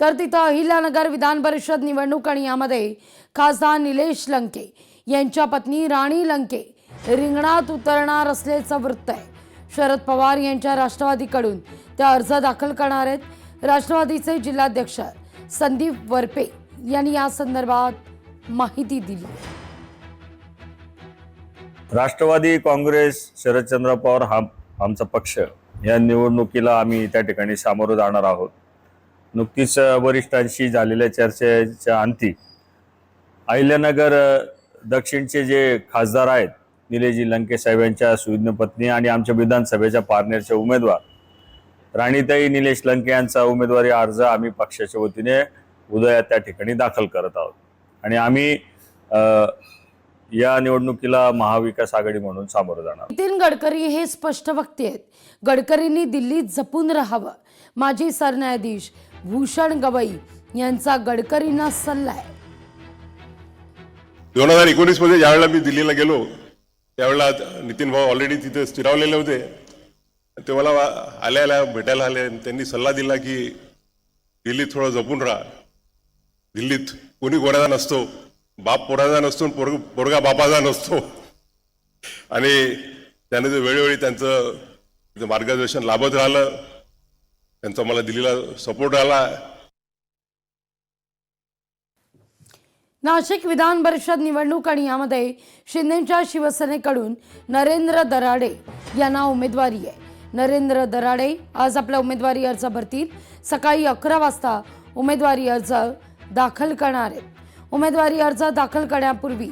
तर तिथं अहिल्यानगर विधान परिषद निवडणूक आणि यामध्ये खासदार निलेश लंके यांच्या पत्नी राणी लंके रिंगणात उतरणार असल्याचं वृत्त आहे। शरद पवार यांच्या राष्ट्रवादीकडून ते अर्ज दाखल करणार आहेत। राष्ट्रवादीचे जिल्हाध्यक्ष संदीप वरपे यांनी या संदर्भात माहिती दिली। राष्ट्रवादी काँग्रेस शरदचंद्र पवार हा आमचा पक्ष या निवडणुकीला आम्ही त्या ठिकाणी सामोरं जाणार आहोत। नुकतीच वरिष्ठांशी झालेल्या चर्चेच्या अंती अहिल्यानगर दक्षिणचे जे खासदार आहेत निलेशजी लंके साहेबांच्या सुविज्ञ पत्नी आणि आमच्या विधानसभेच्या पारनेरचे उमेदवार राणीताई निलेश लंके यांचा उमेदवारी अर्ज आम्ही पक्षाच्या वतीने उद्या त्या ठिकाणी दाखल करत आहोत आणि आम्ही या निवडणुकीला महाविकास आघाडी म्हणून सामोरं जाणार। नितीन गडकरी हे स्पष्ट वक्ते आहेत। गडकरींनी दिल्लीत जपून राहावं। माजी सरन्यायाधीश भूषण गवई यांचा गडकरींना सल्ला आहे। 2019 मध्ये ज्यावेळेला मी दिल्लीला गेलो त्यावेळेला नितीन भाऊ ऑलरेडी तिथे स्थिरावलेले होते। ते मला आल्या भेटायला आले। त्यांनी सल्ला दिला की दिल्लीत थोडं जपून राहा। दिल्लीत कोणी गोऱ्याचा नसतो, बाप पोराचा नसतो, पोरगा बापाचा नसतो। आणि त्याने जे वेळोवेळी त्यांचं मार्गदर्शन लाभत राहिलं, त्यांचा मला दिल्लीला सपोर्ट आला। नाशिक विधान परिषद निवडणूक आणि यामध्ये शिंदेच्या शिवसेनेकडून नरेंद्र दराडे यांना उमेदवारी आहे। नरेंद्र दराडे आज आपला उमेदवारी अर्ज भरतील। सकाळी 11 वाजता उमेदवारी अर्ज दाखल करणार आहेत। उमेदवारी अर्ज दाखल करण्यापूर्वी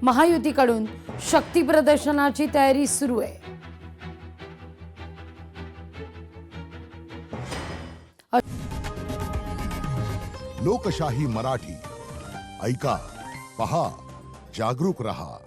महायुतीकडून शक्ती प्रदर्शनाची तयारी सुरू आहे। लोकशाही मराठी ऐका, पहा, जागरूक रहा।